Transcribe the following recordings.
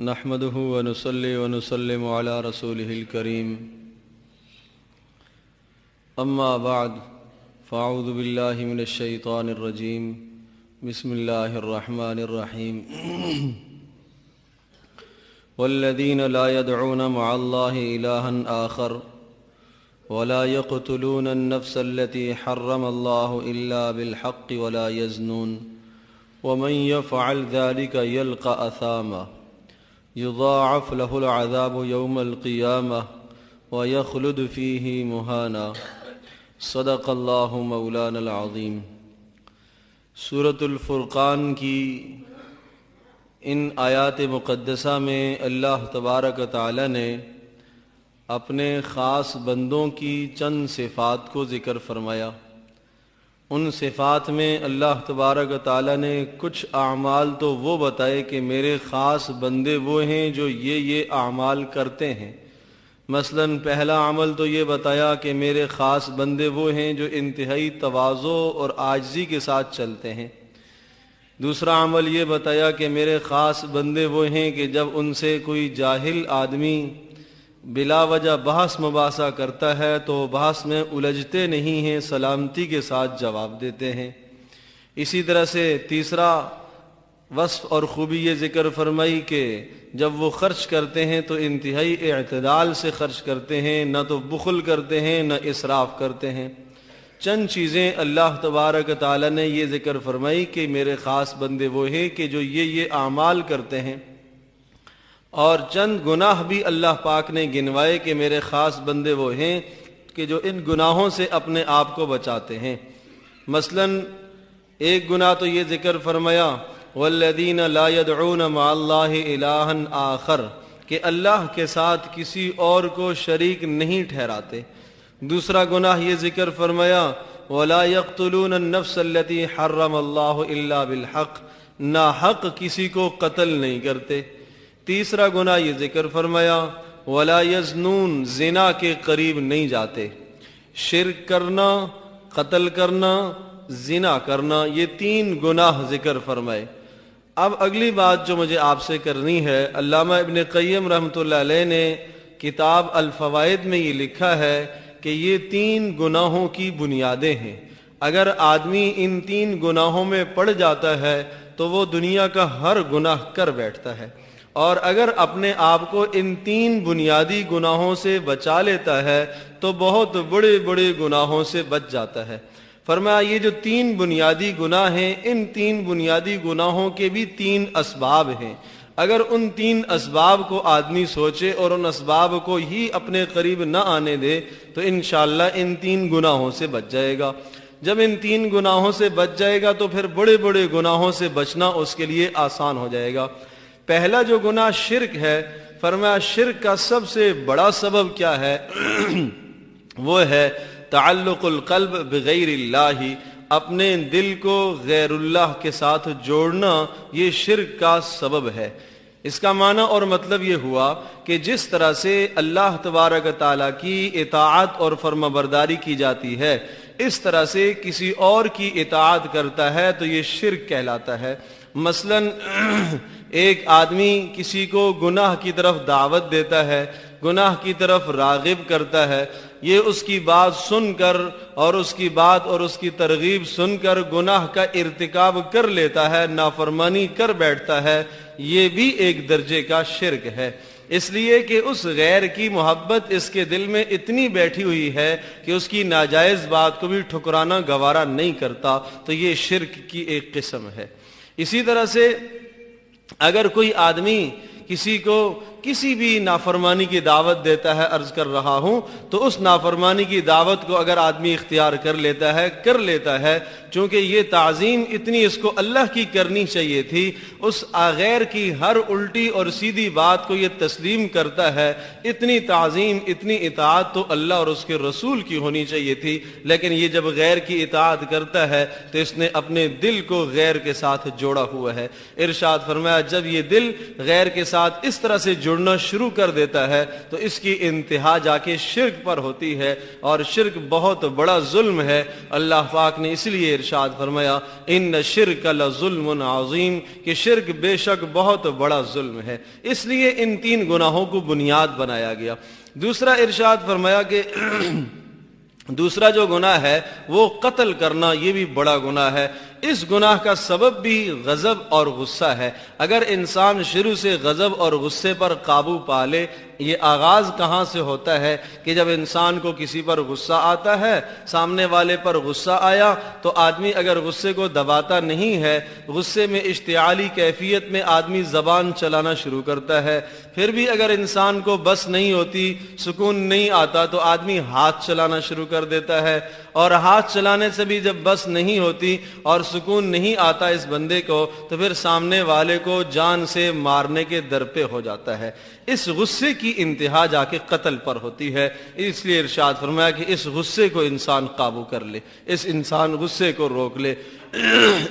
نحمده ونصلي ونسلم على رسوله الكريم اما بعد فاعوذ بالله من الشيطان الرجيم بسم الله الرحمن الرحيم والذين لا يدعون مع الله إلها آخر ولا يقتلون النفس التي حرم الله إلا بالحق ولا يزنون ومن يفعل ذلك يلقى أثاما يضاعف له العذاب يوم القيامة ويخلد فيه مهانا صدق اللہ مولانا العظیم۔ سورۃ الفرقان کی ان آیات مقدسہ میں اللہ تبارک و تعالی نے اپنے خاص بندوں کی چند صفات کو ذکر فرمایا۔ ان صفات میں اللہ تبارک و تعالی نے کچھ اعمال تو وہ بتائے کہ میرے خاص بندے وہ ہیں جو یہ اعمال کرتے ہیں۔ مثلا پہلا عمل تو یہ بتایا کہ میرے خاص بندے وہ ہیں جو انتہائی تواضع اور عاجزی کے ساتھ چلتے ہیں۔ دوسرا عمل یہ بتایا کہ میرے خاص بندے وہ ہیں کہ جب ان سے کوئی جاہل آدمی بلا وجہ بحث مباحثہ کرتا ہے تو بحث میں الجھتے نہیں ہیں، سلامتی کے ساتھ جواب دیتے ہیں۔ اسی طرح سے تیسرا وصف اور خوبی یہ ذکر فرمائی کہ جب وہ خرچ کرتے ہیں تو انتہائی اعتدال سے خرچ کرتے ہیں، نہ تو بخل کرتے ہیں نہ اسراف کرتے ہیں۔ چند چیزیں اللہ تبارک تعالی نے یہ ذکر فرمائی کہ میرے خاص بندے وہ ہیں کہ جو یہ اعمال کرتے ہیں، اور چند گناہ بھی اللہ پاک نے گنوائے کہ میرے خاص بندے وہ ہیں کہ جو ان گناہوں سے اپنے آپ کو بچاتے ہیں۔ مثلا ایک گناہ تو یہ ذکر فرمایا والذین لا يدعون مع اللہ الہا آخر، کہ اللہ کے ساتھ کسی اور کو شریک نہیں ٹھہراتے۔ دوسرا گناہ یہ ذکر فرمایا ولا يقتلون النفس التي حرم اللہ الا بالحق، ناحق کسی کو قتل نہیں کرتے۔ تیسرا گناہ یہ ذکر فرمایا ولا یزنون، زنا کے قریب نہیں جاتے۔ شرک کرنا، قتل کرنا، زنا کرنا، یہ تین گناہ ذکر فرمائے۔ اب اگلی بات جو مجھے آپ سے کرنی ہے، علامہ ابن قیم رحمۃ اللہ علیہ نے کتاب الفوائد میں یہ لکھا ہے کہ یہ تین گناہوں کی بنیادیں ہیں۔ اگر آدمی ان تین گناہوں میں پڑ جاتا ہے تو وہ دنیا کا ہر گناہ کر بیٹھتا ہے، اور اگر اپنے آپ کو ان تین بنیادی گناہوں سے بچا لیتا ہے تو بہت بڑے بڑے گناہوں سے بچ جاتا ہے۔ فرمایا یہ جو تین بنیادی گناہ ہیں، ان تین بنیادی گناہوں کے بھی تین اسباب ہیں۔ اگر ان تین اسباب کو آدمی سوچے اور ان اسباب کو ہی اپنے قریب نہ آنے دے تو انشاءاللہ ان تین گناہوں سے بچ جائے گا۔ جب ان تین گناہوں سے بچ جائے گا تو پھر بڑے بڑے گناہوں سے بچنا اس کے لیے آسان ہو جائے گا۔ پہلا جو گناہ شرک ہے، فرمایا شرک کا سب سے بڑا سبب کیا ہے؟ وہ ہے تعلق القلب بغیر اللہ، اپنے دل کو غیر اللہ کے ساتھ جوڑنا، یہ شرک کا سبب ہے۔ اس کا معنی اور مطلب یہ ہوا کہ جس طرح سے اللہ تبارک تعالیٰ کی اطاعت اور فرمانبرداری کی جاتی ہے، اس طرح سے کسی اور کی اطاعت کرتا ہے تو یہ شرک کہلاتا ہے۔ مثلا ایک آدمی کسی کو گناہ کی طرف دعوت دیتا ہے، گناہ کی طرف راغب کرتا ہے، یہ اس کی بات سن کر اور اس کی بات اور اس کی ترغیب سن کر گناہ کا ارتکاب کر لیتا ہے، نافرمانی کر بیٹھتا ہے، یہ بھی ایک درجے کا شرک ہے۔ اس لیے کہ اس غیر کی محبت اس کے دل میں اتنی بیٹھی ہوئی ہے کہ اس کی ناجائز بات کو بھی ٹھکرانا گوارا نہیں کرتا، تو یہ شرک کی ایک قسم ہے۔ اسی طرح سے اگر کوئی آدمی کسی کو کسی بھی نافرمانی کی دعوت دیتا ہے، عرض کر رہا ہوں، تو اس نافرمانی کی دعوت کو اگر آدمی اختیار کر لیتا ہے چونکہ یہ تعظیم اتنی اس کو اللہ کی کرنی چاہیے تھی، اس غیر کی ہر الٹی اور سیدھی بات کو یہ تسلیم کرتا ہے، اتنی تعظیم اتنی اطاعت تو اللہ اور اس کے رسول کی ہونی چاہیے تھی، لیکن یہ جب غیر کی اطاعت کرتا ہے تو اس نے اپنے دل کو غیر کے ساتھ جوڑا ہوا ہے۔ ارشاد فرمایا جب یہ دل غیر کے ساتھ اس طرح سے جڑنا شروع کر دیتا ہے تو اس کی انتہا جا کے شرک پر ہوتی ہے، اور شرک بہت بڑا ظلم ہے۔ اللہ پاک نے اس لیے ارشاد فرمایا ان الشرک لظلم عظیم، کہ شرک بے شک بہت بڑا ظلم ہے، اس لیے ان 3 گناہوں کو بنیاد بنایا گیا۔ دوسرا ارشاد فرمایا کہ دوسرا جو گناہ ہے وہ قتل کرنا، یہ بھی بڑا گناہ ہے۔ اس گناہ کا سبب بھی غضب اور غصہ ہے۔ اگر انسان شروع سے غضب اور غصے پر قابو پا لے، یہ آغاز کہاں سے ہوتا ہے کہ جب انسان کو کسی پر غصہ آتا ہے، سامنے والے پر غصہ آیا تو آدمی اگر غصے کو دباتا نہیں ہے، غصے میں اشتعالی کیفیت میں آدمی زبان چلانا شروع کرتا ہے، پھر بھی اگر انسان کو بس نہیں ہوتی، سکون نہیں آتا تو آدمی ہاتھ چلانا شروع کر دیتا ہے، اور ہاتھ چلانے سے بھی جب بس نہیں ہوتی اور سکون نہیں آتا اس بندے کو تو پھر سامنے والے کو جان سے مارنے کے در پہ ہو جاتا ہے۔ اس غصے کی انتہا جا کے قتل پر ہوتی ہے، اس لیے ارشاد فرمایا کہ اس غصے کو انسان قابو کر لے، اس انسان غصے کو روک لے۔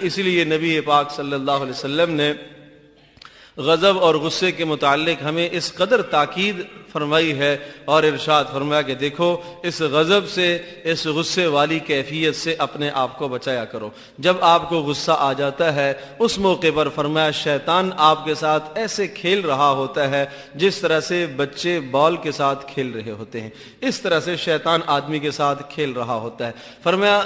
اس لیے نبی پاک صلی اللہ علیہ وسلم نے غضب اور غصے کے متعلق ہمیں اس قدر تاکید فرمائی ہے اور ارشاد فرمایا کہ دیکھو اس غضب سے، اس غصے والی کیفیت سے اپنے آپ کو بچایا کرو۔ جب آپ کو غصہ آ جاتا ہے اس موقع پر فرمایا شیطان آپ کے ساتھ ایسے کھیل رہا ہوتا ہے جس طرح سے بچے بال کے ساتھ کھیل رہے ہوتے ہیں، اس طرح سے شیطان آدمی کے ساتھ کھیل رہا ہوتا ہے۔ فرمایا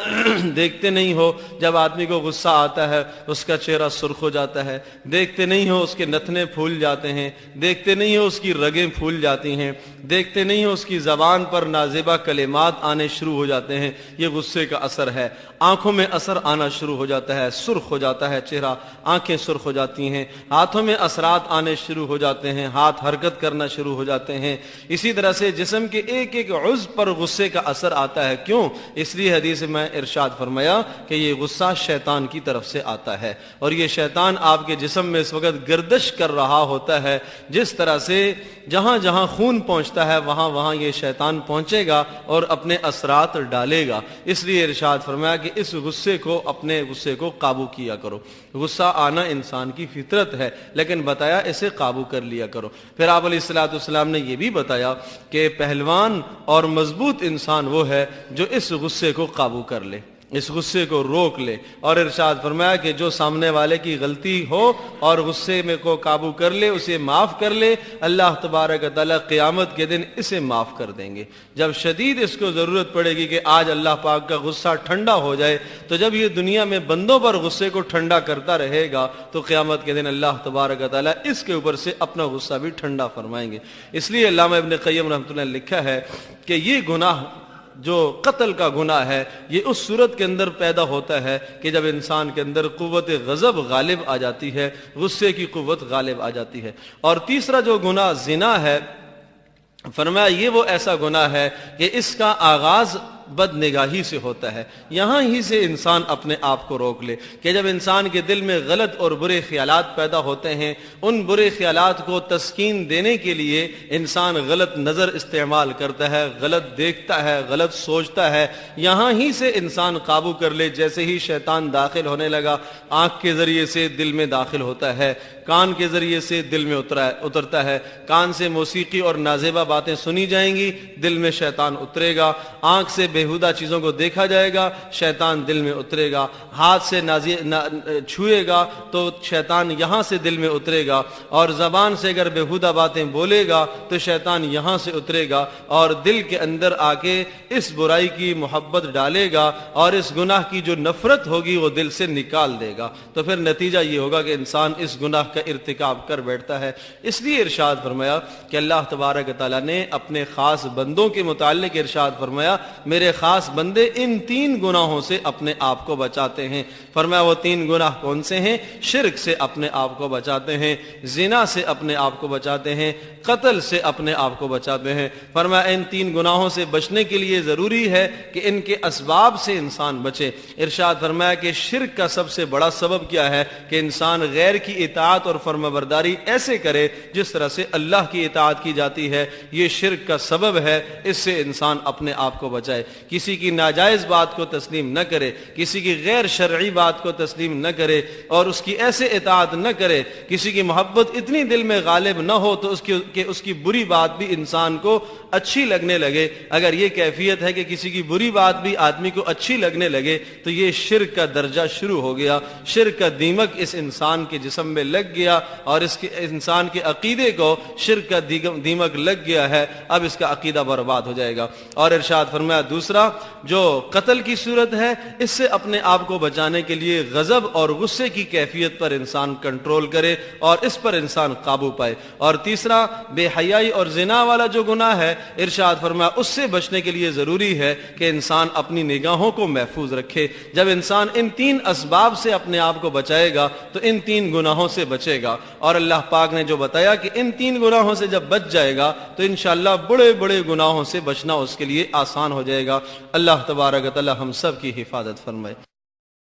دیکھتے نہیں ہو جب آدمی کو غصہ آتا ہے اس کا چہرہ سرخ ہو جاتا ہے، دیکھتے نہیں ہو اس کے نتنے پھول جاتے ہیں، دیکھتے نہیں ہو اس کی رگیں پھول جاتی ہیں، دیکھتے نہیں ہو اس کی زبان پر نازیبہ کلمات آنے شروع ہو جاتے ہیں، یہ غصے کا اثر ہے۔ آنکھوں میں اثر آنا شروع ہو جاتا ہے، سرخ ہو جاتا ہے چہرہ، آنکھیں سرخ ہو جاتی ہیں، ہاتھوں میں اثرات آنے شروع ہو جاتے ہیں، ہاتھ حرکت کرنا شروع ہو جاتے ہیں۔ اسی طرح سے جسم کے ایک ایک عضو پر غصے کا اثر آتا ہے۔ کیوں؟ اس لیے حدیث میں ارشاد فرمایا کہ یہ غصہ شیطان کی طرف سے آتا ہے، اور یہ شیطان آپ کے جسم میں اس وقت گردش کر رہا ہوتا ہے، جس طرح سے جہاں جہاں خون پہنچتا ہے وہاں وہاں یہ شیطان پہنچے گا اور اپنے اثرات ڈالے گا۔ اس لیے ارشاد فرمایا کہ اس غصے کو، اپنے غصے کو قابو کیا کرو۔ غصہ آنا انسان کی فطرت ہے، لیکن بتایا اسے قابو کر لیا کرو۔ پھر آپ علیہ الصلوۃ والسلام نے یہ بھی بتایا کہ پہلوان اور مضبوط انسان وہ ہے جو اس غصے کو قابو کر لے، اس غصے کو روک لے، اور ارشاد فرمایا کہ جو سامنے والے کی غلطی ہو اور غصے میں کو قابو کر لے، اسے معاف کر لے، اللہ تبارک و تعالیٰ قیامت کے دن اسے معاف کر دیں گے۔ جب شدید اس کو ضرورت پڑے گی کہ آج اللہ پاک کا غصہ ٹھنڈا ہو جائے، تو جب یہ دنیا میں بندوں پر غصے کو ٹھنڈا کرتا رہے گا تو قیامت کے دن اللہ تبارک و تعالیٰ اس کے اوپر سے اپنا غصہ بھی ٹھنڈا فرمائیں گے۔ اس لیے علامہ ابن قیم رحمۃ اللہ نے لکھا ہے کہ یہ گناہ جو قتل کا گناہ ہے یہ اس صورت کے اندر پیدا ہوتا ہے کہ جب انسان کے اندر قوت غضب غالب آ جاتی ہے، غصے کی قوت غالب آ جاتی ہے۔ اور تیسرا جو گناہ زنا ہے، فرمایا یہ وہ ایسا گناہ ہے کہ اس کا آغاز بد نگاہی سے ہوتا ہے۔ یہاں ہی سے انسان اپنے آپ کو روک لے کہ جب انسان کے دل میں غلط اور برے خیالات پیدا ہوتے ہیں، ان برے خیالات کو تسکین دینے کے لیے انسان غلط نظر استعمال کرتا ہے، غلط دیکھتا ہے، غلط سوچتا ہے۔ یہاں ہی سے انسان قابو کر لے۔ جیسے ہی شیطان داخل ہونے لگا، آنکھ کے ذریعے سے دل میں داخل ہوتا ہے، کان کے ذریعے سے دل میں اترتا ہے، کان سے موسیقی اور نازیبہ باتیں سنی جائیں گی، دل میں شیطان اترے گا، آنکھ سے بےہودہ چیزوں کو دیکھا جائے گا، شیطان دل میں اترے گا، ہاتھ سے چھوئے گا تو شیطان یہاں سے دل میں اترے گا، اور زبان سے اگر بےہودہ باتیں بولے گا تو شیطان یہاں سے اترے گا اور دل کے اندر آ کے اس برائی کی محبت ڈالے گا، اور اس گناہ کی جو نفرت ہوگی وہ دل سے نکال دے گا۔ تو پھر نتیجہ یہ ہوگا کہ انسان اس گناہ کا ارتکاب کر بیٹھتا ہے۔ اس لیے ارشاد فرمایا کہ اللہ تبارک تعالیٰ نے اپنے خاص بندوں کے متعلق ارشاد فرمایا میرے خاص بندے ان 3 گناہوں سے اپنے آپ کو بچاتے ہیں۔ فرمایا وہ 3 گناہ کون سے ہیں؟ شرک سے اپنے آپ کو بچاتے ہیں، زنا سے اپنے آپ کو بچاتے ہیں، قتل سے اپنے آپ کو بچاتے ہیں۔ فرمایا ان 3 گناہوں سے بچنے کے لیے ضروری ہے کہ ان کے اسباب سے انسان بچے۔ ارشاد فرمایا کہ شرک کا سب سے بڑا سبب کیا ہے کہ انسان غیر کی اطاعت اطاعت اور فرمانبرداری ایسے کرے جس طرح سے اللہ کی اطاعت کی جاتی ہے. یہ شرک کا سبب ہے, اس سے انسان اپنے آپ کو بچائے. کسی کی ناجائز بات کو تسلیم نہ کرے, کسی کی غیر شرعی بات کو تسلیم نہ کرے اور اس کی ایسے اطاعت نہ کرے. کسی کی محبت اتنی دل میں غالب نہ ہو تو اس کی بری بات بھی انسان کو اچھی لگنے لگے. اگر یہ کیفیت ہے کہ کسی کی بری بات بھی آدمی کو اچھی لگنے لگے تو یہ شرک کا درجہ شروع ہو گیا. شرک کا دیمک اس انسان کے جسم میں لگ گیا اور اس کے انسان کے عقیدے کو شرک کا دیمک لگ گیا ہے. اب اس کا عقیدہ برباد ہو جائے گا. اور ارشاد فرمایا دوسرا, جو قتل کی صورت ہے, اس سے اپنے آپ کو بچانے کے لیے غضب اور غصے کی کیفیت پر انسان کنٹرول کرے اور اس پر انسان قابو پائے. اور تیسرا, بے حیائی اور زنا والا جو گناہ ہے, ارشاد فرمایا اس سے بچنے کے لیے ضروری ہے کہ انسان اپنی نگاہوں کو محفوظ رکھے. جب انسان ان 3 اسباب سے اپنے آپ کو بچائے گا تو ان 3 گناہوں سے بچے گا. اور اللہ پاک نے جو بتایا کہ ان 3 گناہوں سے جب بچ جائے گا تو انشاءاللہ بڑے بڑے گناہوں سے بچنا اس کے لیے آسان ہو جائے گا. اللہ تبارک و تعالی ہم سب کی حفاظت فرمائے.